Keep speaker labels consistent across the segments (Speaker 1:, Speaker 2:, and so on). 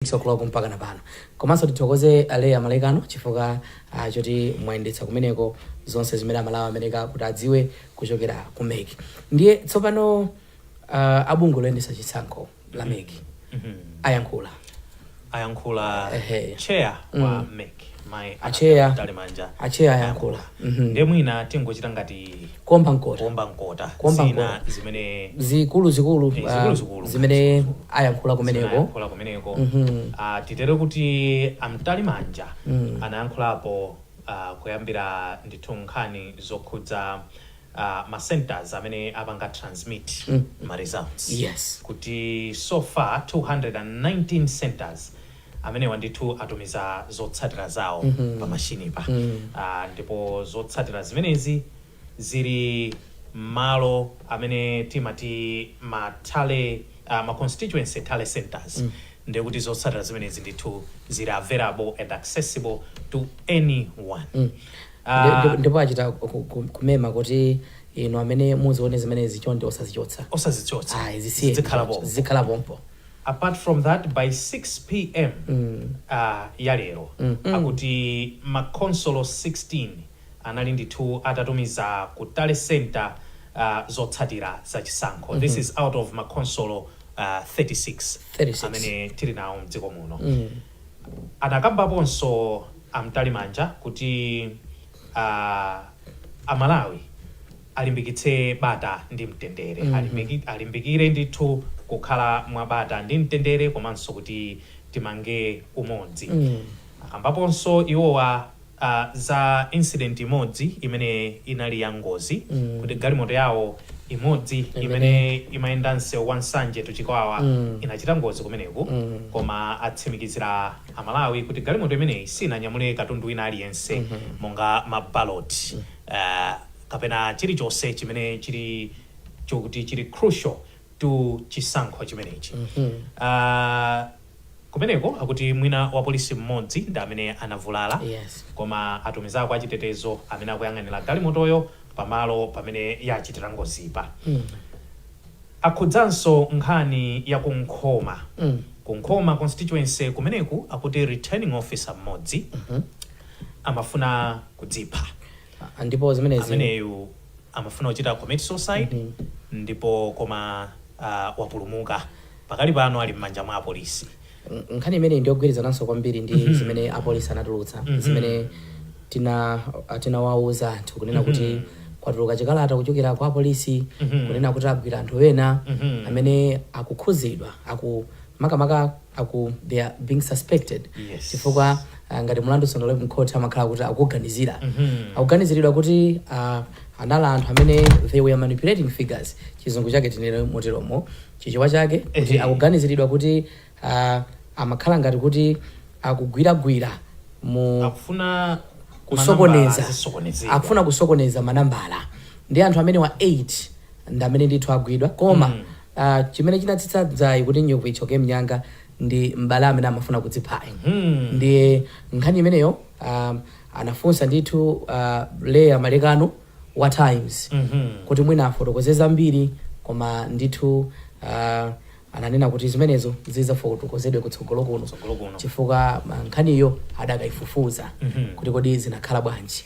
Speaker 1: o'clock mpaka napano. Komanso tithokoze ale amalekano chifukwa choti mwayendetsa kumeneko zonse zimene amalawi ameneka kuti adziwe kuchokera ku MEC. Ndiye tsopano abungu loyendetsa chisankho la MEC ayankhula
Speaker 2: chair wa MEC mai
Speaker 1: acheya ayankhula
Speaker 2: ndiye mwina tingochita ngati
Speaker 1: komba nkota
Speaker 2: zimene
Speaker 1: zikulu zimene ayankhula kumeneko
Speaker 2: titere kuti amtalimanja anayankhulapo kuyambira ndithu nkhani zokhudza ma centers amene apanga transmit ma results.
Speaker 1: Yes.
Speaker 2: Kuti so far 219 centers amene wandithu atumiza zotsatira zawo pa machine pa ndipo zotsatira zimenezi zili malo amene timati matale ma constituency tale centers ndiye kuti zotsatira zimenezi ndithu zili available and accessible to anyone.
Speaker 1: Ndipo achita kumema kuti ino amene muzione zimenezi chonde osazichotsa zikhala pompo.
Speaker 2: Apart from that, by 6 p.m. Yalero akuti makonsolo 16 anali ndithu atatumiza ku tale center zotsatira za chisankho. This is out of makonsolo 36 amene tili nawo mdziko muno. Anakambaponso amtalimanja kuti Amalawi alimbikitse bata ndi mtendere. Alimbikire ndithu kukhala mwabata ndi mtendere komanso kuti timange umodzi. Akambaponso iwowa za incident imodzi imene inali ya ngozi kuti galimoto yawo imodzi imene imayenda msewu wa Nsanje tuchikwawa inachita ngozi kumeneku koma atsimikizira Amalawi kuti galimoto imeneyi sinanyamule katundu wina aliyense monga mabaloti kapena chilichonse chimene chili chokuti chili crucial to chisankho chimenechi. Kumeneko akuti mwina wa polisi mmodzi ndi amene anavulala. Koma atumizako achitetezo amene akuyang'anira galimotoyo pamalo pamene yachitira ngozipa. Akhudzanso nkhani ya Koma. Koma constituency kumeneku akuti returning officer mmodzi amafuna kudzipha.
Speaker 1: Ndipo zimenezi
Speaker 2: ameneyu amafuna kuchita commit suicide ndipo koma wapulumuka pakali pano ali m'manja mwa apolisi.
Speaker 1: Nkhani imene ndiyogwirizananso kwambiri ndi zimene apolisi anatulutsa zimene tinawauza anthu kunena kuti kwatuluka chikalata kuchokera kwa apolisi kunena kuti agwira anthu ena amene akukhuzidwa makamaka they are being suspected chifukwa ngati mulandu sono court amakhala kuti akuganiziridwa kuti anala anthu amene they were manipulating figures chizungu chake tinene moteromo chichewa chake kuti akuganiziridwa kuti amakhala ngati kuti akugwiragwira mu akufuna kusokoneza manambala ndi anthu amene wa 8 ndi amene ndithu agwidwa koma chimene chinatsitsa dzayi kuti nyovu ichoke mnyanga ndi mbala amene amafuna kudzipha. Ndiye nkhani imeneyo anafunsa ndithu leya malekano wa Times kuti mwina afotokoze zambiri koma ndithu ananena kuti zimenezo zizafotokozedwe kutsogolo kuno chifukwa nkhaniyo adakayifufuza kuti kodi zinakhala bwanji.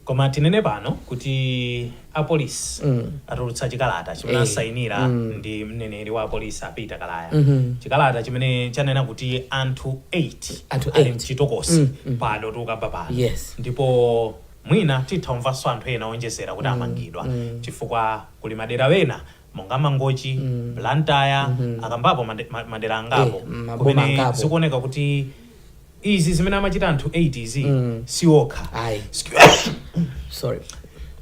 Speaker 2: Koma tinene pano kuti apolisi atulutsa chikalata chimene asayinira ndi mneneri wa apolisi apita kalaya. Chikalata chimene chanena kuti anthu 8 ali mchitokosi pano tukamba pano. Ndipo mwina tithamvanso anthu ena onjezera kuti amangidwa chifukwa kuli madera wena monga Mangochi, Blantyre akambapo madera angapo kumene zikuoneka kuti izi zimene amachita anthu 8 izi siokha.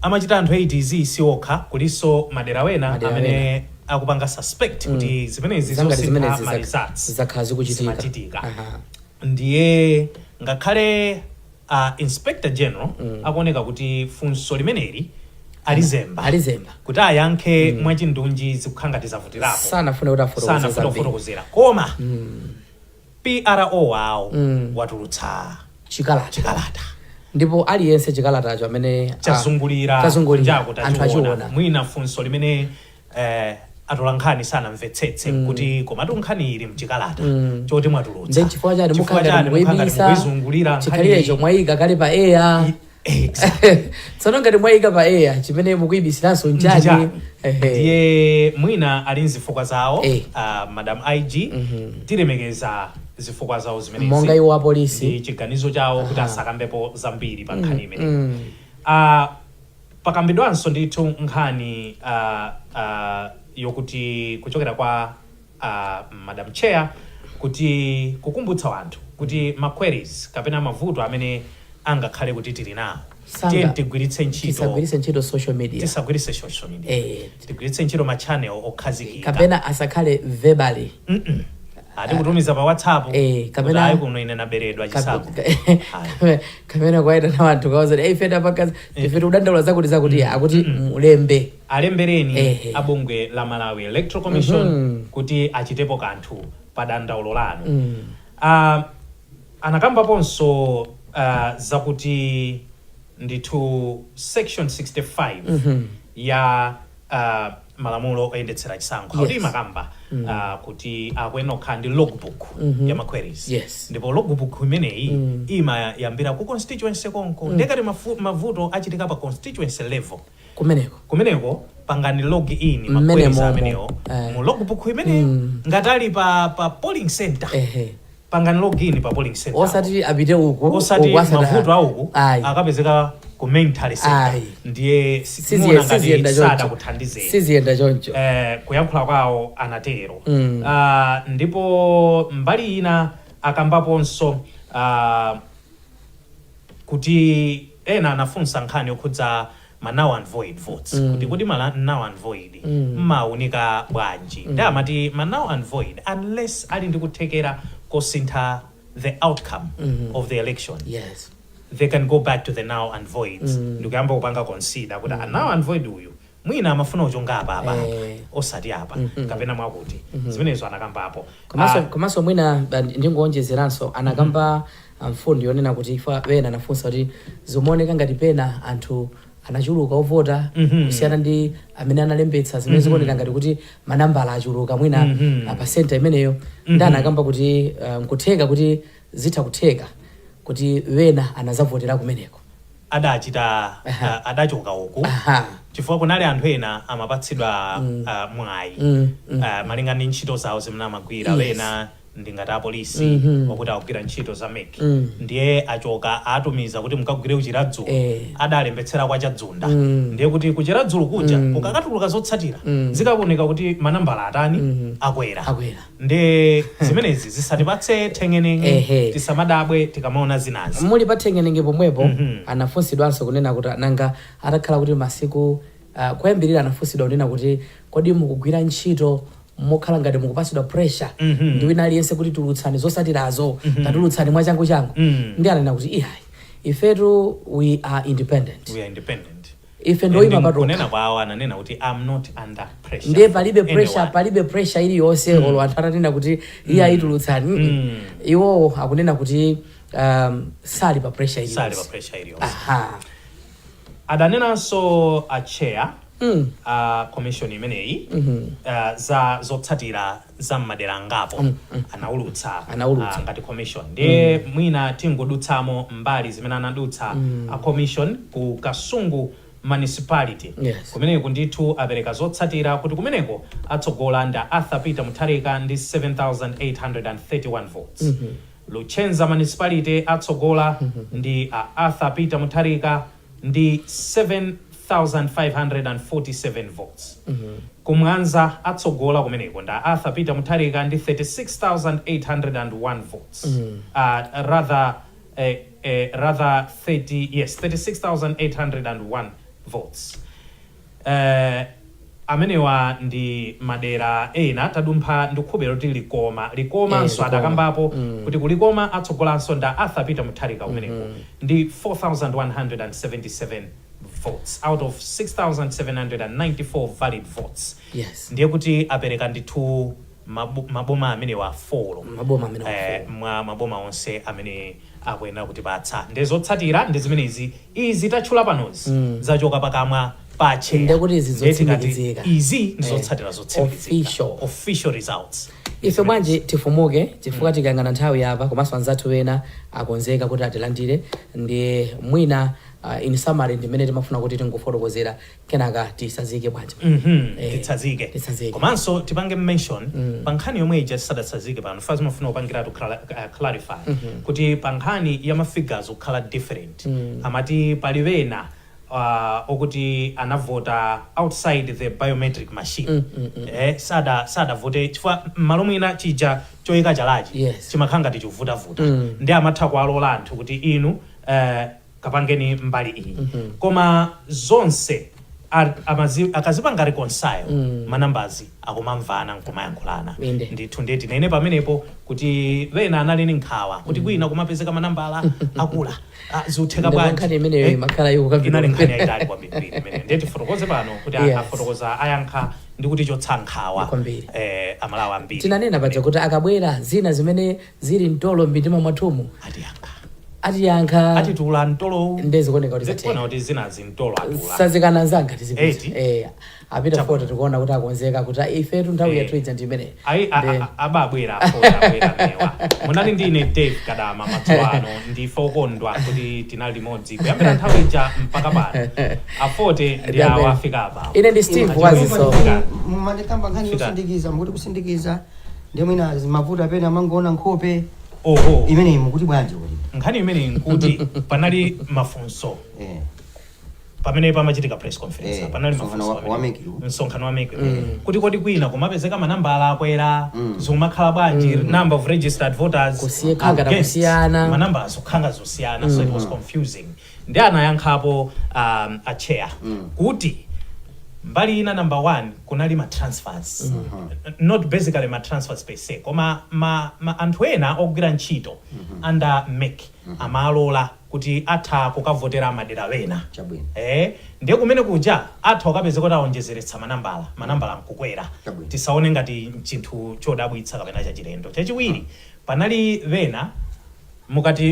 Speaker 2: Amachita anthu 8 izi siokha kuliso madera wena amene akupanga suspect kuti zimenezi zosintha
Speaker 1: zakhala
Speaker 2: zikuchitika. Ndiye ngakhale Inspector General akuoneka kuti funso limeneli alizemba kuti ayankhe mwachindunji zikukhangati zavutirapo
Speaker 1: sanafuna kuti
Speaker 2: afotokozera koma PRO wawo watulutsa chikalata
Speaker 1: ndipo aliyense chikalatacho amene
Speaker 2: chazungulira njako tachiona mwina funso limene atola nkhani sanamvetsetse kuti komatu nkhani ili mchikalata choti mwatulutsa
Speaker 1: Then chifukwa chani mukhanga
Speaker 2: mukuizungulira
Speaker 1: chikhalirecho mwayika kale pa air tsono ngati mwayika pa air chimene mukuyibisiranso njani
Speaker 2: ndiye mwina ali nzifukwa zawo Madam IG tilemekeza zifukwa zawo zimenezi
Speaker 1: monga iwo apolisi
Speaker 2: ndi chiganizo chawo kuti asakambepo zambiri pa nkhani imene pakambidwanso ndithu nkhani yokuti kuchokera kwa Madam Chair kuti kukumbutsa wanthu kuti ma queries kapena mavuto amene angakhale kuti tili nawo tigwiritse
Speaker 1: ntchito social media
Speaker 2: tisagwiritse social media tigwiritse ntchito ma channel okhazikika
Speaker 1: kapena asakhale verbally
Speaker 2: kutumiza pa WhatsApp
Speaker 1: kapena
Speaker 2: ayi kuno ine naberedwa chisapo
Speaker 1: kapena kwaita na wanthu kawaza feda pakazi ife udandaula zakuti akuti mulembe
Speaker 2: alembereni abungwe la Malawi Electoral Commission kuti achitepo kanthu pa dandaulo lanu anakambaponso zakuti ndithu section 65 ya malamulo oyendetsera chisankho kuti makamba kuti akwenokha ndi logbook ya ma queries ndipo logbook imeneyi imayambira ku constituency konko ndekati mavuto achitika pa constituency level kumeneko pangani log in ma queries amenewo mu logbook imeneyo ngatali pa polling center pangani login pa polling center
Speaker 1: osati apite uko
Speaker 2: osati mavuto auko akapezeka ku main tally center ndiye simuona ngati sada kuthandizeni
Speaker 1: siziyenda choncho
Speaker 2: kuyankhula kwawo anatero ndipo mbali ina akambaponso kuti ena anafunsa nkhani yokhudza ma null and void votes kuti ma null and void maunika bwanji ndi amati ma null and void unless ali ndi kuthekera kosintha the outcome of the election they can go back to the null and void ndikuyamba kupanga consider kuti null and void uyu mwina amafuna uchonga apa osati apa kapena mwakuti zimenezo anakambapo
Speaker 1: komanso mwina ndingoonjezeranso anakamba mfundo yonena kuti ifa wena anafunsa kuti zimaoneka ngati pena anthu anachuluka ovota kusiyana ndi amene analembetsa zimene zikuoneka ngati kuti manambala achuluka mwina pasenta imeneyo ndi anakamba kuti nkutheka kuti zitha kutheka kuti wena anazavotera kumeneko
Speaker 2: adachoka uku chifukwa kunali anthu ena amapatsidwa mwayi malinga ndi ntchito zawo zimene amagwira wena ndingati apolisi wakuti akugwira ntchito za meki ndiye achoka atumiza kuti mukagwire kuchiradzulo adalembetsera kwa chadzunda ndiye kuti kuchiradzulo kuja ukakatuluka zotsatira zikaoneka kuti manambala atani akwera ndiye zimenezi zisatipatse thengenenge tisamadabwe tikamaona zinazi
Speaker 1: muli pa thengenenge pomwepo anafunsidwanso kunena kuti nanga atakhala kuti masiku kuyambirira anafunsidwa kunena kuti kodi mukugwira ntchito mokhala ngati mukupatsidwa pressure ndi wina aliyense kuti tulutsani zosatirazo tatulutsani mwachangu ndi ananena kuti ihayi ifetu we are independent ife ndoyima pato
Speaker 2: kunena kwawo ananena kuti I'm not under pressure
Speaker 1: ndiye palibe pressure iliyonse olo anthu atanena kuti iye itulutsani iwo akunena kuti sali pa pressure iliyonse
Speaker 2: adanenanso a chair commission imeneyi za zotsatira za madera angapo anaulutsa ngati commission ndiye mwina tingodutsamo mbali zimene anadutsa a commission ku Kasungu municipality kumeneko ndithu apereka zotsatira kuti kumeneko atsogola nda Arthur Peter Mutharika ndi 7,831 votes Luchenza municipality atsogola ndi Arthur Peter Mutharika ndi 7,547 votes. Kumwanza atsogola kumeneko nda Arthur Peter Mutharika ndi 36,801 votes. Rather 36,801 votes. Amenewa ndi madera ena tadumpha ndikhubero ti likoma nso adakambapo kuti kulikoma atsogolanso nda Arthur Peter Mutharika kumeneko ndi 4,177 votes out of 6,794 valid votes. Ndiye kuti apereka ndithu maboma amenewa 4 mwa maboma onse amene akuyenera kuti patsa. Ndezotsatira ndi zimenezi izi tachula panozi zachoka pakamwa pache
Speaker 1: ndekuti zizotsimikizika
Speaker 2: izi ndizotsatira zotsimikizika official results.
Speaker 1: Ife bwanji tifumuke chifukwa tikangana nthawi yapa komanso anzathu ena akonzeka kuti atilandire ndi mwina in summary ndimene timafuna kuti tingofotokozera kenaka tisazike bwanji.
Speaker 2: Titsazike komanso tipange mention pa nkhani yomwe ija sadatsazike pano fazi mafuna kupangiratu clarify kuti pa nkhani ya mafigures kukhala different amati palivena okuti anavota outside the biometric machine sada vote chifukwa malo mwina chija choyika chalachi chimakhanga tichivuta ndi amatha kualola anthu kuti inu kapangeni mbali iyi koma zonse akazipanga reconcile manambazi akumamvana nkumayankhulana ndithu ndeti nene pamenepo kuti vena anali ni nkhawa kuti kwina kumapezeka manambala akula ziutheka bwanji inali nkhani yaitali kwambiri imene ndeti fotokoze pano kuti afotokoza ayankha ndi kuti chotsa nkhawa Amalawi ambiri
Speaker 1: tinanena paja kuti akabwera zina zimene zili mtolo m'mitima mwathumu atiyankha
Speaker 2: atitula mtolo
Speaker 1: ndezikuoneka
Speaker 2: kuti zinazi mtolo atula
Speaker 1: sazikana zanga tizipiti apita foto tikuona kuti akonzeka kuti ifetu nthawi yathu ija ndimene
Speaker 2: ababwera abwera mewa munali ndine Dave Kadama matsuano ndife okondwa kuti tinali limodzi kuyambira nthawi ija mpaka pano afote ndi awo afika apa
Speaker 1: ine ndi Steve waziso
Speaker 3: mumatikamba nkhani yosindikiza mukuti kusindikiza ndi mwina mavuto apena amangoona nkhope imene mukuti bwanji kuti
Speaker 2: nkhani imene nkuti panali mafunso pamene pamachitika press conference panali msonkhano wa meke kuti kodi kwina kumapezeka manambala akwera zikumakhala bwanji number of registered voters
Speaker 1: kusiyana
Speaker 2: manambala zokhanga zosiyana so it was confusing ndi anayankhapo a chair kuti mbali ina number 1 kunali ma transfers not basically ma transfers per se koma anthu ena ogwira ntchito under MEC amalola kuti atha kukavotera madera wena ndiye kumene kuja atha ukapeze kuti aonjezeretsa manambala nkukwera tisaone ngati chinthu chodabwitsa kapena chachilendo chachiwiri panali wena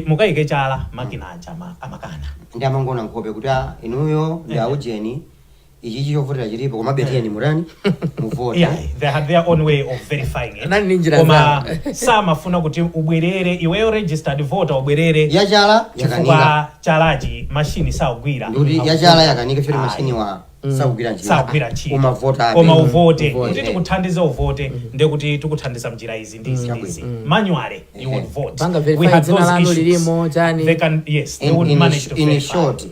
Speaker 2: mukayike chala makina aja amakana
Speaker 3: ndi amangona nkhope kuti inuyo ndi aujeni ichi chovotera chilipo koma betiyeni murani muvote
Speaker 2: they had their own way of verifying it koma samafuna kuti ubwerere iweyo registered voter ubwerere
Speaker 3: yachala
Speaker 2: chifukwa chalachi machine saugwira
Speaker 3: kuti yachala yakanika choti machine wa saugwira ntchito koma
Speaker 2: uvote kuti tikuthandize uvote ndiye kuti tikuthandiza mjira izi ndizi manually you would vote
Speaker 1: we had those issues
Speaker 2: they can they would manage to
Speaker 3: in short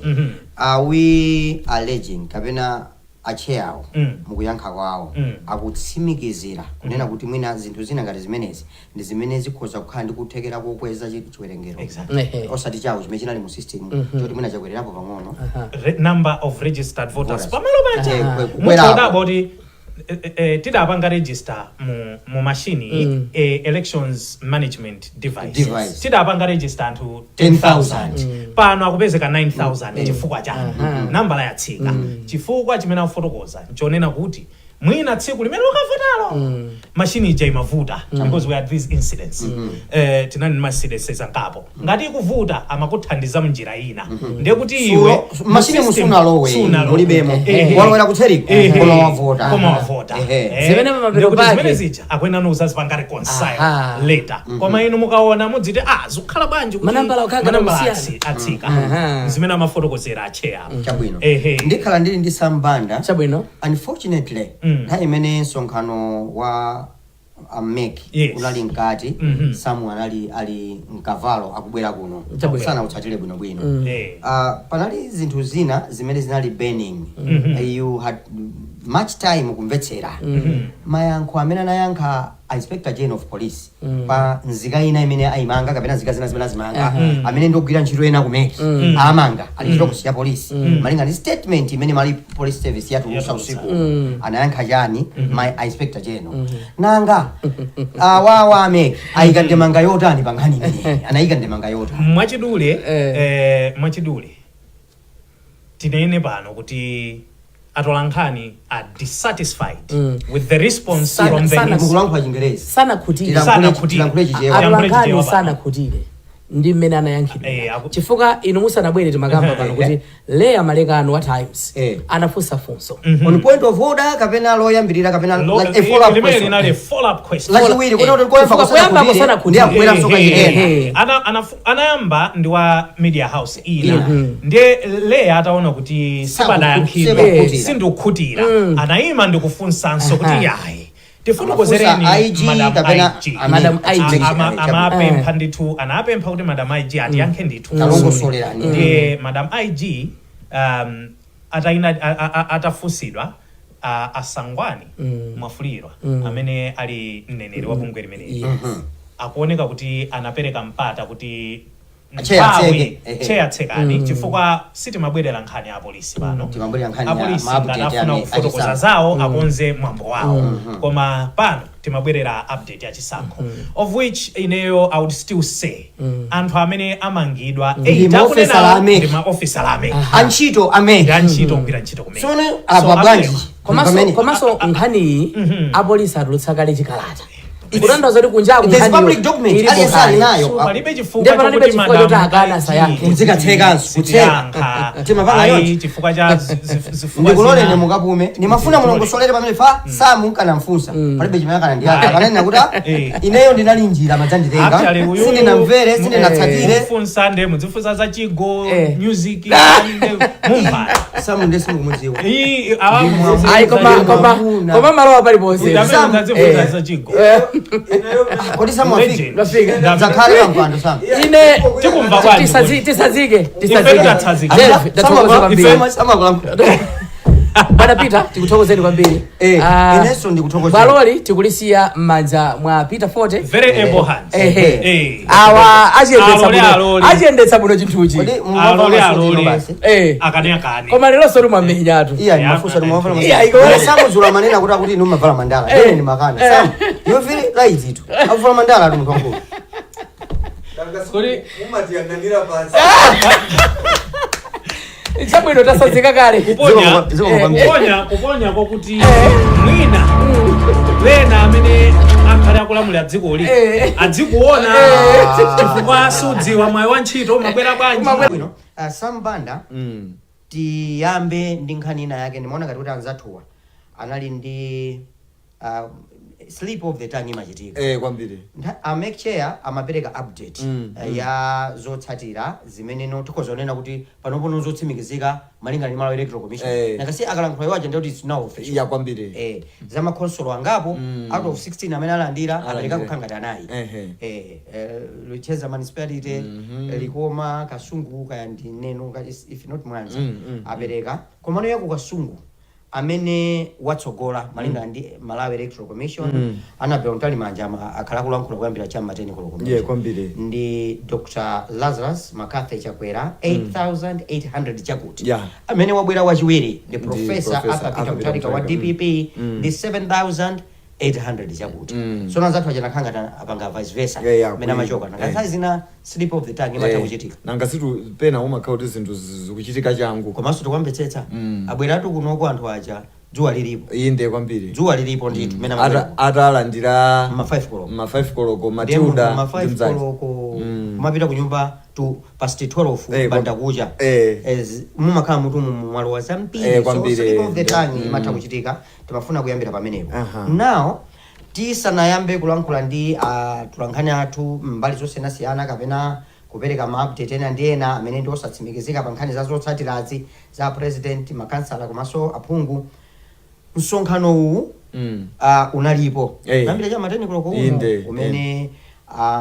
Speaker 3: are we alleging kapena acheawo mukuyankha kwawo akutsimikizira kunena kuti mwina zinthu zina ngati zimenezi ndi zimene zikhoza kukhala ndi kuthekera kokweza chiwerengero osati chawo chimene chinali mu system choti mwina chakwererapo pang'ono
Speaker 2: number of registered voters pamalo pache muchodaboti tidapanga register mu machine elections management device tidapanga register anthu 10,000 pano akupezeka 9,000 chifukwa chani nambala yatsika chifukwa chimene akufotokoza nchonena kuti mwina tsiku limene ukavotalo machine ija imavuta because we had these incidents tinani ma-incidents angapo ngati ikuvuta amakuthandiza mnjira ina ndiye kuti iwe
Speaker 3: machine musunalowe mulibemo walowera kutheriko koma wavota
Speaker 2: zimene zija akwena nozazipanga reconcile later koma inu mukaona mudziti zikukhala bwanji
Speaker 1: manambala
Speaker 2: atsika zimene amafotokozera acheya
Speaker 3: chabwino ndikhala ndili ndi sambanda
Speaker 1: chabwino
Speaker 3: unfortunately nthawi imene msonkhano wa MEC unali mkati samu ali mkavalo akubwera kuno sana utsatire bwinobwino panali zinthu zina zimene zinali burning you had much time kumvetsera mayankho amene anayankha Inspector General of Police pa nzika ina imene ayimanga kapena nzika zina zimene azimanga amene ndogwira ntchito ena kumeki amanga alichita kusiya polisi malinga ndi statement imene mali police service yathu usiku anayankha chani my Inspector General nanga awawa ameki ayika ndemanga yotani pa nkhani imene anayika ndemanga yotani
Speaker 2: mwachidule tinene pano kuti atolankhani are dissatisfied with the response from the
Speaker 3: mukulankhula Chingerezi
Speaker 1: sana khutire
Speaker 3: tilankhule
Speaker 1: atolankhani sana khutire ndi mmene anayankhidwa chifukwa inu musanabwere timakamba pano kuti Leya Malekano wa Times anafunsa funso
Speaker 3: on point of order kapena loyambirira kapena like a follow up question lachiwiri kuti
Speaker 1: kuyamba kusana kuti
Speaker 3: akubwera soka chilena
Speaker 2: anayamba ndi wa media house ina ndiye Leya ataona kuti sibadayankhidwa sindukhutira anayima ndikufunsanso kuti yayi tifotokozereni madam IG amapempha ndithu anapempha kuti madam IG atiyankhe ndithu ndiye madam IG atafunsidwa asangwani mwafulirwa amene ali mneneri wa bungwe limeneli akuoneka kuti anapereka mpata kuti cheya tsekani chifukwa sitimabwerera nkhani ya apolisi pano apolisi nganafuna kufotokoza zawo akonze mwambo wawo koma pano timabwerera update ya chisankho of which ineyo I would still say anthu amene amangidwa ndi maofisa ame
Speaker 3: antchito amene
Speaker 2: kugwira ntchito kumene
Speaker 3: sono apa bwanji
Speaker 1: komanso nkhani apolisi atulutsa kale chikalata kutanthauza kuti kunjaku
Speaker 3: public document aliyesali nayo
Speaker 2: palibe chifukwa chokuti
Speaker 1: akana sayankhe
Speaker 3: muzikatsekanso kutsenga timapanga yonse
Speaker 2: chifukwa cha
Speaker 3: ndikuloleni mukapume nimafuna mulongosolere pamene fa samu kana mfunsa palibe chimene kana ndiyaka kanena kuti ineyo ndinali njira madzanditenga sindinamvere sindinatsatire
Speaker 2: mfunsa nde mudzifunsa za chigo music mumva
Speaker 3: samu ndesi mukumudziwa
Speaker 1: ayi koma malowa paliponse
Speaker 2: mudzifunsa za chigo
Speaker 3: kodi samu afika zakhale kampando samu
Speaker 1: ine tikumva kwani tisazike Bwana Peter tikuthokozeni kwambiri.
Speaker 3: Ineso ndikuthokozeni.
Speaker 1: Baloli tikulisiya m'manja mwa Peter Forte.
Speaker 2: Very able hands.
Speaker 1: Awa achiendetsa buno chinthuchi.
Speaker 2: Alole. Akane.
Speaker 1: Koma lero sori mwamenya atu.
Speaker 3: Iya mafusa mwamvala mandala. Iya samu zula manena kuti inu mavala mandala. Ine ni makana. Samu. You feel right itu. Avala mandala atu mtongo.
Speaker 2: Kodi
Speaker 4: mumati yanganira pasi.
Speaker 1: Chabwino tasazika kale.
Speaker 2: Kuponya kokuti mwina wena amene akhale akulamulira dziko li adzikuona chifukwa sudziwa mwayi wa ntchito mabwera bwanji.
Speaker 3: Sambanda tiyambe ndi nkhani ina yake ndimaona kuti anzathuwa anali ndi slip of the tongue imachitika
Speaker 4: kwambiri
Speaker 3: make chair amapereka update ya zotsatira zimene tikuzonena kuti panopono zotsimikizika malinga ndi Malawi Electoral Commission nakasi akalankhula iwaje ndi kuti it's now official
Speaker 4: ya kwambiri
Speaker 3: za makonsolo angapo out of 16 amene alandira apereka kukhangata anayi Lucheza municipality Koma Kasungu kaya ndi neno if not Mwanza apereka komano yako Kasungu amene watsogola malinga ndi Malawi Electoral Commission anapewa mtali manja akhala kulankhula kuyambira chama mateni
Speaker 4: kulo kwambiri
Speaker 3: ndi Dr. Lazarus Makathe Chakwera 8800 chakuti amene wabwera wachiwiri the professor Peter Mutharika wa DPP ndi 7800 chakuti so nazathu ajana khanga apanga vice versa mena machoka nanga zina slip of the tongue imata kuchitika
Speaker 4: nanga situ pena umakhala kuti zinthu zikuchitika changu
Speaker 3: komanso tikwambetsetsa abweratu kunoko anthu aja dzuwa lilipo
Speaker 4: inde kwambiri
Speaker 3: dzuwa lilipo ndithu mena
Speaker 4: atalandira
Speaker 3: ma 5
Speaker 4: koloko Matilda
Speaker 3: ma 5 koloko mapita kunyumba tu past 12 banda kuja mumakhala mutu mwalo wa zampiri so slip of the tongue imata kuchitika timafuna kuyambira pamenepo now tisanayambe kulankhula ndi tulankhani athu mbali zosiyanasiyana kapena kupereka ma-update ena ndi ena amene ndi osatsimikizika pa nkhani za zotsatirazi za president makansala komanso aphungu msonkhano uwu unalipo nambira cha mateni kuloko umene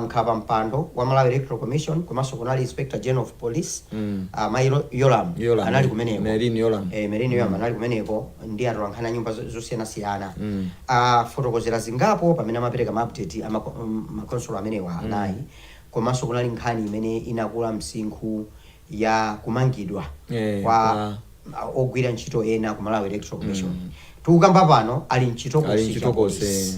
Speaker 3: nkhapa mpando wa Malawi Electoral Commission komanso kunali Inspector General of Police Mailo Yolam anali kumeneko Merino Yolam anali kumeneko ndi atolankhani nyumba zosiyanasiyana fotokozera zingapo pamene amapereka ma-update makonsolo amenewa anayi komanso kunali nkhani imene inakula msinkhu ya kumangidwa kwa ogwira ntchito ena ku Malawi Electoral Commission tukukamba pano ali ntchito konse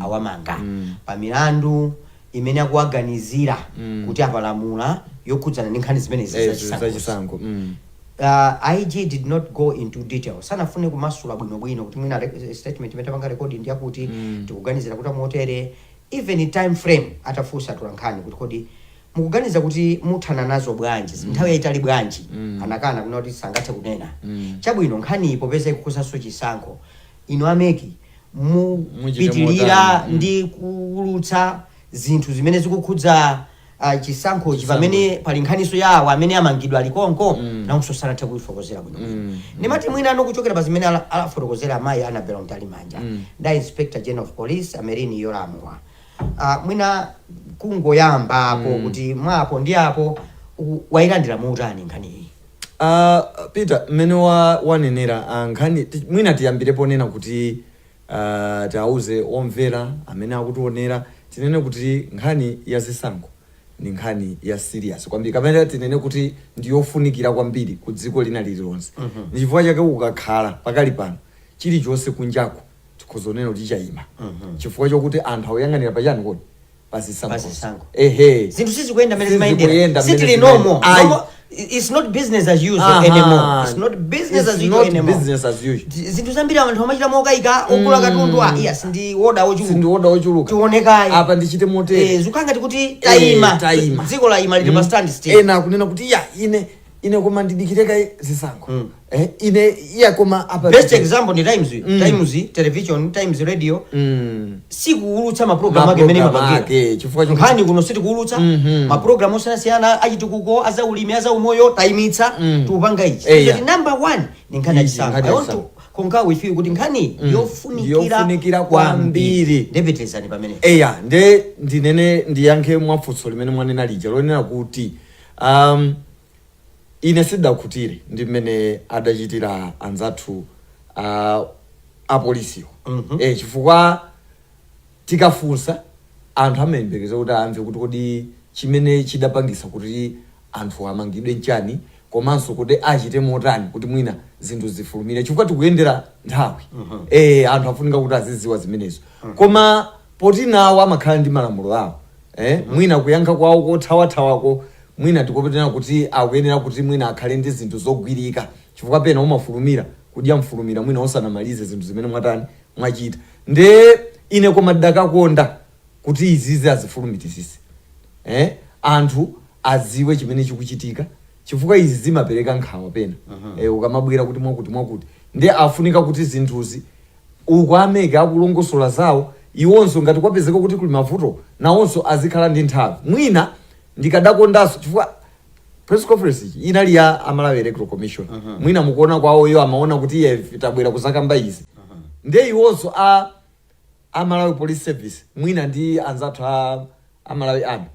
Speaker 3: awamanga pa milandu imene akuwaganizira kuti apalamula yokhudzana ndi nkhani zimene zachisankho IG did not go into detail sanafune kumasula bwinobwino kuti mwina statement imene tapanga rekodi ndi yakuti tikuganizira kuti amotere even time frame atafunsa tulankhani kuti kodi mukuganiza kuti muthana nazo bwanji nthawi yayitali bwanji anakana kuna kuti sangathe kunena chabwino nkhani popeza ikukusanso chisankho ino ameki mupitilira ndi kulutsa zinthu zimene zikukhudza chisankho pamene pali nkhaniso yawo amene amangidwa alikonko nawonso sanathe kuifotokozera bwino ndimati mwina anokuchokera pa zimene alafotokozera amayi Anabela Mtalimanja nda Inspector General of Police Amerini Yolamwa mwina kungoyambapo kuti mwapo ndi apo wayilandira muutani nkhani iyi.
Speaker 4: Peter mmene wanenera nkhani mwina tiyambirepo nena kuti tauze omvera amene akutionera tinene kuti nkhani ya zisankho ni nkhani ya serious kwambiri kamene tinene kuti ndiyofunikira kwambiri ku dziko lina lililonse ni chifukwa chake ukakhala pakali pano chilichonse kunjako tikhozonena kuti chayima chifukwa chokuti anthu awuyang'anira pachani kodi pasisankho
Speaker 3: zinthu sizikuyenda mmene zimayendera sitili normal. It's not business as usual anymore. It's not business as usual anymore. Zinthu zambiri anthu amachita mokayika ogula katundu yes ndi order ochuluka tionekayi
Speaker 4: apa ndichite motere
Speaker 3: zikanga kuti tayima dziko la ima lili pa stand still
Speaker 4: ena kunena kuti ine koma ndidikireka zisankho ine koma apa
Speaker 3: best example ni Times television, Times radio sikuulutsa ma program ake mene mapake
Speaker 4: chifukwa
Speaker 3: nkhani kuno siti kuulutsa ma program osiyana achitukuko aza ulimi aza umoyo tayimitsa tupanga ichi so number 1 ni nkhani ya chisankho. I want to concur with you kuti nkhani yofunikira kwambiri ndepetezani pamene
Speaker 4: nde ndinene ndiyankhe mwafunso limene mwanena lija lonena kuti ine sidakhutire ndi mmene adachitira anzathu apolisiwo chifukwa tikafunsa anthu amayembekeza kuti amve kuti kodi chimene chidapangisa kuti anthu amangidwe nchani komanso kuti achite motani kuti mwina zinthu zifulumire chifukwa tikuyendera nthawi anthu afunika kuti aziziwa zimenezo koma poti nawo amakhala ndi malamulo awo mwina kuyankha kwawo kothawako mwina tikopetena kuti akuyenera kuti mwina akhale ndi zinthu zogwirika chifukwa pena umafulumira kudya mfulumira mwina osanamalize zinthu zimene mwatani mwachita nde ine koma ndakakonda kuti izizi azifulumitisise anthu aziwe chimene chikuchitika chifukwa izi zimapereka nkhawa pena ukamabwera kuti mwakuti nde afunika kuti zinthuzi ukwameke akulongosola zawo iwonso ngati kwapezeka kuti kuli mavuto nawonso azikhala ndi nthawi mwina ndikadakondaso chifukwa press conference inali ya Amalawi Electoral Commission mwina mukuona kwawo iyo amaona kuti iye tabwera kuzakamba izi nde iwonso Amalawi Police Service mwina ndi anzathu Amalawi Army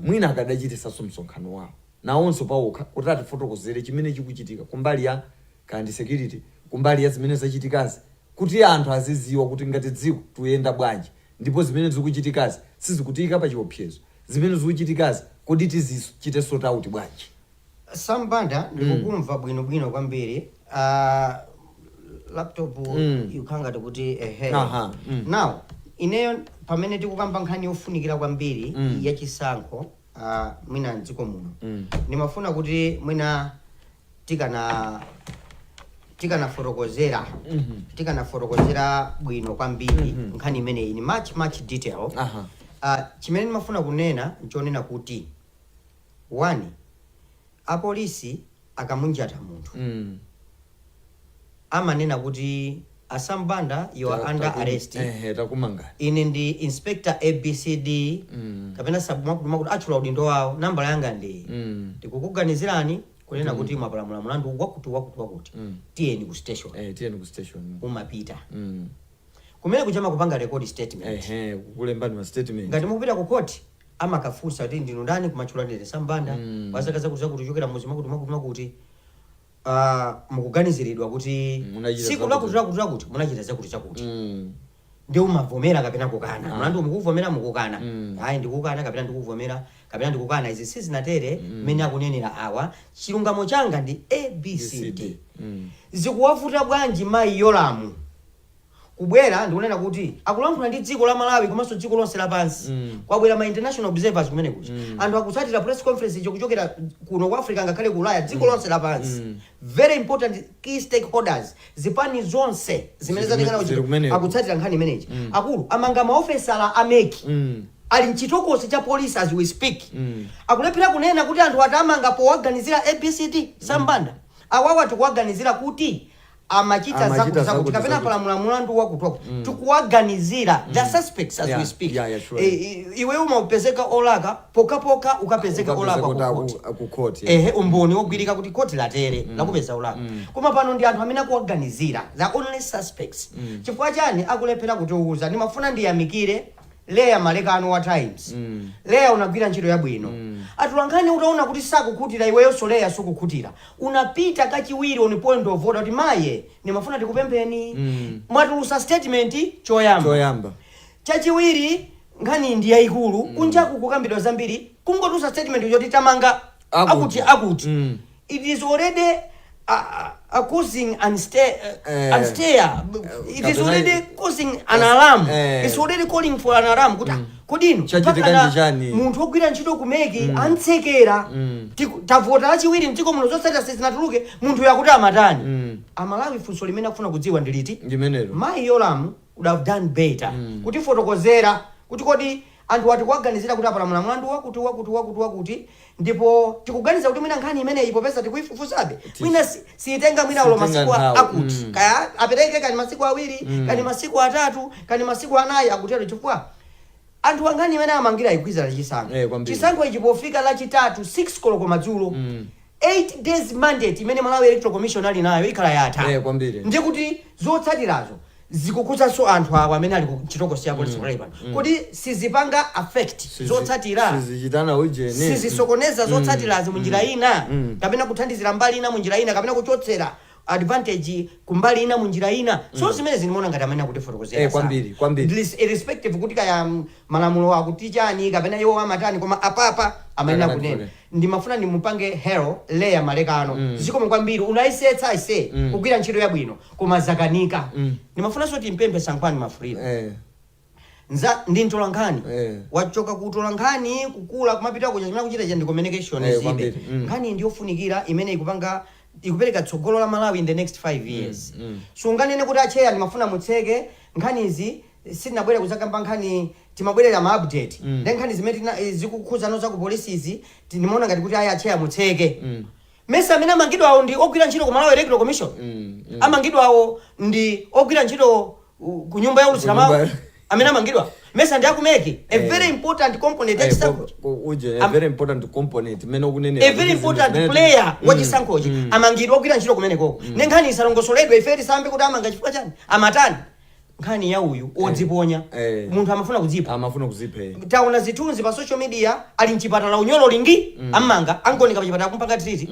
Speaker 4: mwina akadachitisaso msonkhano wawo nawonso pawokha kuti atifotokozere chimene chikuchitika kumbali ya kandi security kumbali ya zimene zachitikazi kuti anthu aziziwa kuti ngati dziko tuyenda bwanji ndipo zimene zikuchitikazi sizikutika pa chiopsezo zimene zikuchitikazi kodi tizichite sort out bwanji.
Speaker 3: Sambanda ndikukumva bwino kwambiri laptop yukanga kuti now ineyo pamene tikukamba nkhani yofunikira kwambiri ya chisankho mwina mdziko muno nimafuna kuti mwina tikanafotokozera bwino kwambiri nkhani imene ini much detail chimene nimafuna kunena nchonena kuti 1 apolisi akamunjata munthu amanena kuti Asambanda you are under arrest
Speaker 4: takumanga
Speaker 3: ine ndi Inspector ABCD kapena sabumwa kuti achula udindo wawo nambala yanga ndi tikukuganizirani kunena kuti mwapalamula mulandu wakuti tiyeni ku station umapita kumene kuchama kupanga record statement
Speaker 4: kulembani ma statement
Speaker 3: ngati mukupita ku court amakafunsa kuti ndinu ndani kumachula ndete Sambanda wasakaza kuchokera muzi makuti mukuganiziridwa kuti siku lakuti munachita chakuti ndio umavomera kapena kukana mlandu mukuvomera mukukana hayi ndikukana kapena ndikukana izi sizinatere mene akunenera awa chilungamo changa ndi ABCD zikuwavuta bwanji mayi Yolamu kubwera ndikunena kuti akulankhula ndi dziko la Malawi komanso dziko lonse lapansi kwabwera ma international observers kumene kuti anthu akutsatira press conference icho kuchokera kuno ku Africa ngakhale ku Ulaya dziko lonse lapansi very important key stakeholders zipani zonse zimene zatekana akutsatira nkhani imeneyi akulu amanga maofesala ameki ali mchitokosi cha police as we speak. Akulephera kunena kuti anthu atamanga powaganizira ABCD sambanda. Awawa tikuwaganizira kuti amachita zakuti kapena palamula mulandu wakutoka tikuwaganizira the suspects as we speak. Iwe umapezeka olaka poka ukapezeka olaka
Speaker 4: ku court.
Speaker 3: Umboni wogwirika kuti court latere lakupeza olaka. Koma pano ndi anthu amene akuwaganizira the only suspects. Chifukwa chani akulephera kutiuza ndimafuna ndiyamikire Leya Malekano wa Times. Leya unagwira ntchito yabwino. Atulankhani utaona kuti sakukhutira iweyo Leya sukukhutira. Unapita kachiwiri on point of order kuti maye nimafuna tikupempheni. Mwatulusa statement choyamba. Chachiwiri nkhani ndi yayikulu kunjaku kukambidwa zambiri kungotusa statement yoti tamanga akuti. It is already causing it is already causing an alarm. It's already calling for an alarm. Kodino munthu wogwira ntchito kumeki antsekera tavota lachiwiri mtiko muno zosatira sizinatuluke munthu yakuti amatani. Amalawi funso limene akufuna kudziwa ndiliti mayi Yolamu would have done better kuti fotokozera kuti kodi anthu ati kuwaganizira kuti apalamula mlandu wakuti ndipo tikuganiza kuti mwina nkhani imene ipo pesa tikuifufusabe mwina siitenga mwina ulo masiku akuti kaya apereke kani masiku awiri kani masiku atatu kani masiku anayi akutero chifukwa anthu angani imene amangira ikwiza lachisankho chisankho ichi pofika lachitatu 6 koloko madzulo 8 days mandate imene Malawi Electoral Commission ali nayo ikhala yatha ndikuti zotsatirazo zikukuza anthu awa amene ali kuchitokosi ya police labor kodi sizipanga affect zotsatira
Speaker 4: sizitana ujene
Speaker 3: sizisokoneza zotsatirazo munjira ina kapena kuthandizira mbali ina munjira ina kapena kuchotsera advantage kumbali ina munjira ina so zimene zinimuona ngati amene akuti fotokozera
Speaker 4: kwambiri
Speaker 3: irrespective kuti kaya malamulo akuti chani kapena iwo amatani koma apapa amene akunena ndimafuna ndimupange hero Leya Malekano zikomo kwambiri unaisetsa ise kugwira ntchito yabwino koma zakanika ndimafuna soti mpempe Sankhani Mafurira ndi ntolankhani wachoka kutolankhani kukula kumapita kuja chimene kuchita cha communication zibe nkhani ndiyofunikira imene ikupereka tsogolo la Malawi in the next 5 years. So unganene kuti acheya ndimafuna mutseke nkhani izi sitinabwere kuzakamba nkhani timabwerera ma update. Nkhani zimene zikukhuzano za ku police izi tinimuona ngati kuti acheya mutseke. Mesa amene amangidwa awo ndi ogwira ntchito ku Malawi Electoral Commission. Amangidwa awo ndi ogwira ntchito ku nyumba ya ulusamawo. Amene amangidwa mesa ndi akumeki a very important component
Speaker 4: a very important component mene okunene
Speaker 3: a very important player wachisankhochi amangidwa ogwira ntchito kumene koko nenkhani isalongosoledwe ifeti sambe kuti amanga chifukwa chani amatani nkhani ya uyu odziponya munthu amafuna kuzipha taona zithunzi pa social media ali mchipatala unyolo lingi amanga angonika pa chipatala kumpanga triti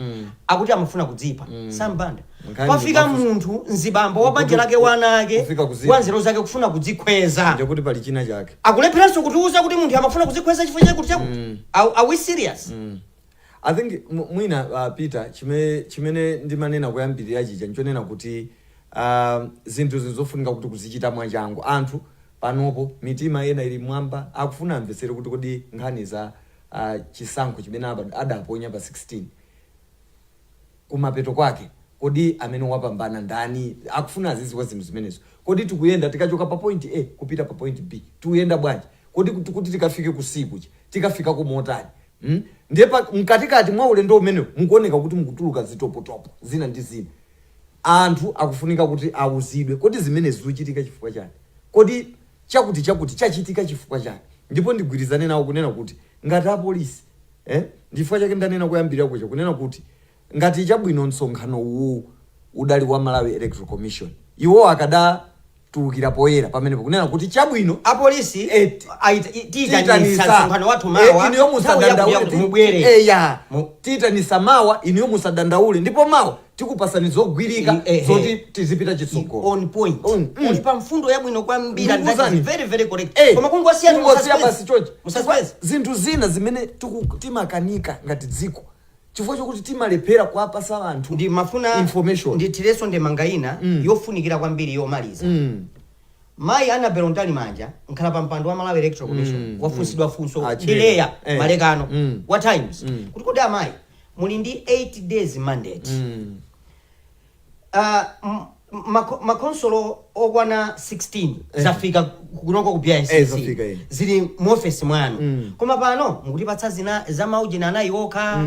Speaker 3: akuti amafuna kudzipha sambanda pafika munthu nzibambo wa banja lake wanake wanzero zake kufuna kudzikweza
Speaker 4: ndio kuti pali china chake
Speaker 3: akulepheranso kutiuza kuti munthu amafuna kudzikweza chifukwa chake kuti are we serious?
Speaker 4: I think mwina Peter chimene ndimanena kuyambirira chicha nchonena kuti zinthu zizofunika kuti kuzichita mwachangu anthu panopo mitima ena ili mwamba akufuna amvesere kuti kodi nkhani za chisankho chimene adaponya pa 16 kumapeto kwake kodi amene wapambana ndani akufuna aziziwa zinthu zimenezo kodi tikuyenda tikachoka pa point A kupita pa point B tuyenda bwanji kodi kuti tikafike kusiku tikafika ku motani ndiye mkatikati mwa ulendo umene mukuoneka kuti mukutuluka zitopotopo zina ndi zina anthu akufunika kuti awuzidwe kodi zimene zizochitika chifukwa chani kodi chakuti chachitika chifukwa chani ndipo ndigwirizane nawo kunena kuti ngati apolisi ndifukwa chake ndanena kuyambirira kuja kunena kuti ngati chabwino msonkhano uwu udali wa Malawi Electoral Commission iwo akada tulukira poyera pamene kunena kuti chabwino
Speaker 3: apolisi titanisa msonkhano wathu mawa
Speaker 4: iniyo musadandaule titanisa mawa iniyo musadandaule ndipo mawa tikupasani zogwirika zoti tizipita chitsogolo
Speaker 3: on point uli pa mfundo yabwino kwambira that is very very correct koma kungosiya
Speaker 4: basi chochi zinthu zina zimene timakanika ngati dziko chifukwa chokuti timalephera kuwapasa anthu
Speaker 3: ndi mafuna
Speaker 4: information
Speaker 3: ndi tireso ndemangaina yofunikira kwambiri yomaliza mayi Annabel Ntali Manja nkhala pa mpando wa Malawi Electoral Commission wafunsidwa funso Leya Malekano wa Times kuti kodi amayi muli ndi 8 days mandate makonsolo okwana 16 zafika kunoko ku BICC zili mu office mwanu koma pano mukutipatsa zina za maujina anayi okha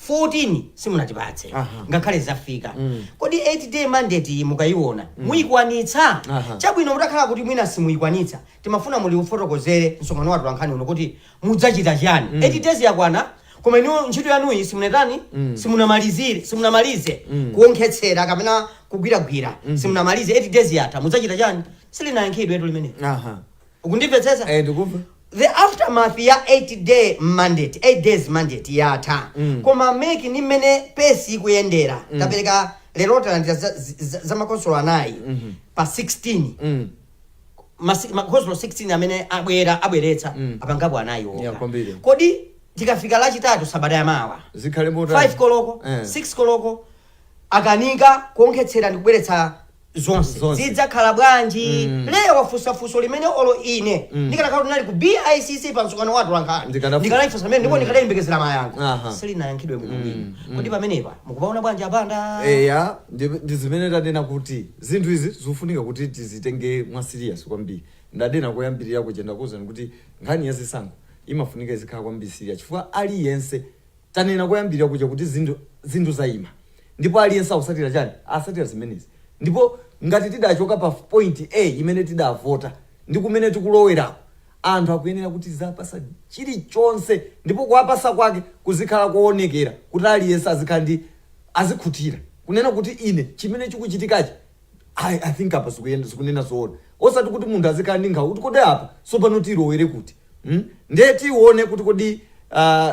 Speaker 3: 14 simunatipatse ngakhale zafika kodi 8 day mandate mukayiona muyikwanitsa chabwino mutakhala kuti mwina simuyikwanitsa timafuna muli ufotokozere msonkhano watu wankhani uno kuti mudzachita chani 8 days yakwana koma inu ntchito yanuyi simunetani simunamalize kuonkhetsera kapena kugwiragwira simunamalize 8 days yatha mudzachita chani silinayankhidwe eto limene ukundimvetsetsa
Speaker 4: ndikumva
Speaker 3: the aftermath ya 8 days mandate yatha koma meki ni mmene pesi ikuyendera tapereka lero talandira za makonsolo anayi pa 16 makonsolo 16 amene abweretsa apangapo anayi okha kodi tikafika lachitatu sabata yamawa
Speaker 4: zikhale
Speaker 3: 5 koloko 6 koloko akanika kuonkhetsera ndi kubweretsa zonse zidzakhala bwanji lero wafusafuso limene olo ine ndikanakhala nali ku BICC pa msonkhano watu wankhani ndikanayifunsa mmene ndipo ndikanayimbikizira mayankho silinayankhidwe bwino kodi pamenepa mukupaona bwanji apanda
Speaker 4: ndi zimene tanena kuti zinthu izi zikufunika kuti tizitenge mwa serious kwambiri ndadena koyambirira kuchenda kuzani kuti nkhani yazisankho imafunika izikhala kwambiri serious chifukwa aliyense tanena koyambirira kuja kuti zinthu zayima ndipo aliyense akusatira chani asatira zimenezi ndipo ngati tidachoka pa point A imene tidavota ndi kumene tikulowerapo anthu akuyenera kuti zapasa chilichonse ndipo kuwapasa kwake kuzikhala kuonekera kuti aliyense azikhala ndi azikhutira kunena kuti ine chimene chikuchitikachi I think apa zikunena zoona osati kuti munthu azikhala ndi nkhawa kuti kodi apa sopano tilowere kuti ndiye tione kuti kodi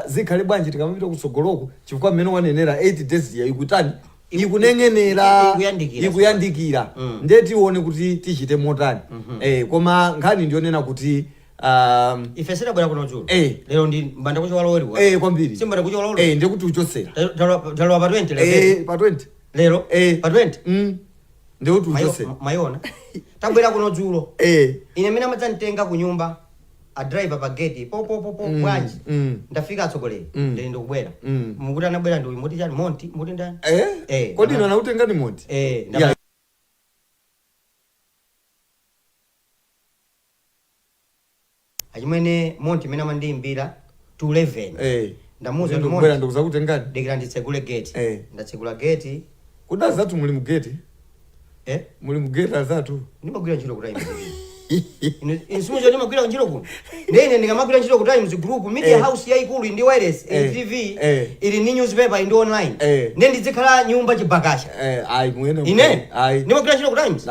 Speaker 4: zikhale bwanji tikamapita kutsogoloko chifukwa mmene wanenera 8 days ya ikutani ikuneng'enera ikuyandikira ndiye tione kuti tichite motani koma nkhani ndionena kuti
Speaker 3: ife sidabwera kuno dzulo lero ndi mbanda kucho waloweriwa
Speaker 4: kwambiri
Speaker 3: simbanda kucho waloweriwa
Speaker 4: ndiye kuti uchosera
Speaker 3: talowa pa 20 lero
Speaker 4: pa 20
Speaker 3: lero pa 20
Speaker 4: ndiye kuti uchosera
Speaker 3: mayona tabwera kuno dzulo ine mene amadzanitenga ku nyumba a driver pa gate popo bwanji ndafika atsogoleri ndili ndikubwera mukuti anabwera ndi muti chani monti muti ndani
Speaker 4: kodi ino anautenga ni monti
Speaker 3: achimwene monti mene amandiyimbira 211 ndamuza ndi
Speaker 4: monti ndikuza kutengani
Speaker 3: dikira nditsegule gate ndatsegula gate
Speaker 4: kuda zatu muli mu gate muli mu gate azatu
Speaker 3: ndimagwira ntchito ku time insumu joni magwira ntchito kuno ndene ndikamagwira ntchito ku Times group media house yaikulu ndi wireless TV ili ni newspaper ndi online ndi ndizikhala nyumba chibakasha
Speaker 4: mwene
Speaker 3: ine ndimagwira ntchito ku Times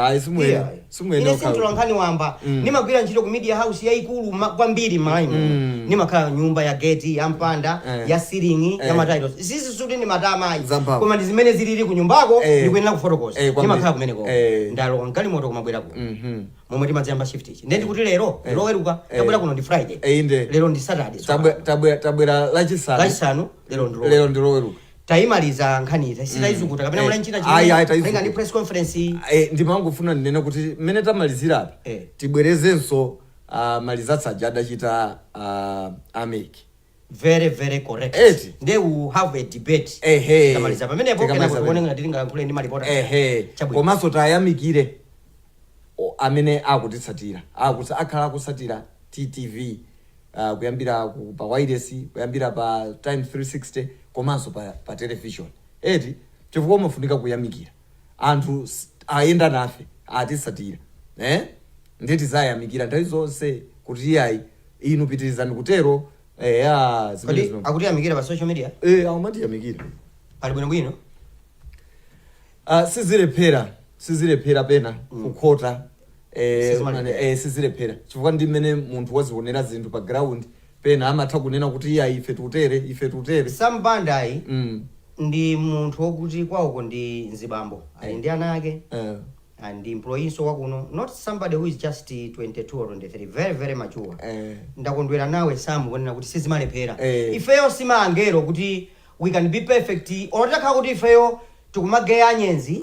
Speaker 4: simwene
Speaker 3: ine sintula nkhani wamba ndimagwira ntchito ku media house yaikulu kwambiri malaimo ndimakhala nyumba ya gate ya mpanda ya ceiling ya matitles sisi suti ndi matamayi koma ndi zimene zilili ku nyumbako ndikuyenera kufotokoza ndimakhala kumeneko ndalowa nkali moto kumabwera kuno momwe timadziyamba shift ichi ndi kuti lero loweruka tabwera kuno ndi Friday lero ndi Saturday
Speaker 4: tabwera lachisanu lero ndi loweruka
Speaker 3: tayimaliza nkhani sitaizukuta kapena mula nchina chimene ndi press conference
Speaker 4: ndimangofuna ndinene kuti mmene tamalizira apa tibwerezenso malizatsa adachita ameki
Speaker 3: very correct they will have a debate tamaliza pamenepo kena kuonenga ndilinga kule ndi malipota
Speaker 4: komanso tayamikire amene akutitsatira akhala akusatira TTV kuyambira pa wireless kuyambira pa Times 360 komanso pa television chifukwa umafunika kuyamikira anthu ayenda nafe atitsatira ndeti zayamikira nthawi zonse kuti iyayi inu pitirizani kutero
Speaker 3: akuti yamikira pa social media
Speaker 4: amatiyamikira
Speaker 3: pali bwinobwino
Speaker 4: sizilephera pena kukhota sizilephera chifukwa ndi mmene munthu wazionera zinthu pa ground pena amatha kunena kuti iya ife tutere
Speaker 3: sambandayi ndi munthu wokuti kwauko ndi nzibambo ali ndi ana ake and the employees so wakuno not somebody who is just 22 or 23 very mature ndakondwera nawe samu kunena kuti sizimalephera ifeyo simaangelo kuti we can be perfect otakha kuti ifeyo tikumageya anyenzi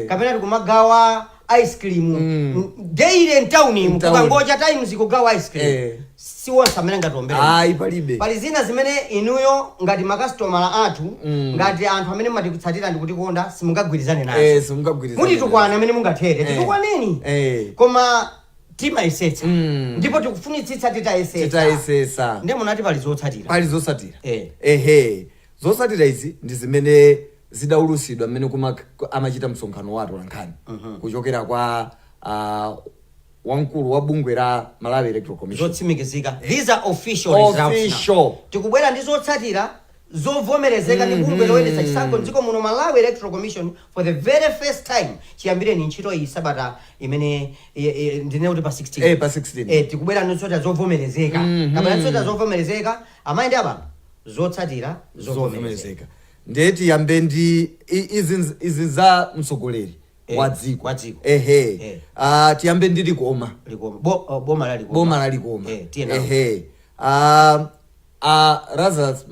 Speaker 3: kapena tikumagawa ice cream daily in town mukangoja Times kugawa ice cream siwonse amene ngatombere
Speaker 4: ayi palibe
Speaker 3: pali zina zimene inuyo ngati makasitomala athu ngati anthu amene matikutsatira ndikutikonda simungagwirizane nazo
Speaker 4: simungagwirizane
Speaker 3: mutitukwana amene mungathere titukwaneni koma timayesetsa ndipo tikufunitsitsa titayesetsa ndiye munati pali zotsatira
Speaker 4: zotsatira izi ndi zimene zidaulusidwa mmene amachita msonkhano wa atolankhani kuchokera kwa wamkulu wa bungwe la Malawi Electoral Commission
Speaker 3: zotsimikizika these are official results tikubwera ndi zotsatira zovomerezeka ndi bungwe loyendetsa chisankho mdziko muno Malawi Electoral Commission for the very first time chiyambireni ntchito iyi sabata imene ndine kuti pa 16 tikubwera ndi zotsatira zovomerezeka kapena zotsatira zovomerezeka amayi ndi ababa zotsatira zovomerezeka
Speaker 4: ndeti yambe ndi izi za mtsogoleri wa dziko tiyambe ndi Koma boma la Koma Lazarus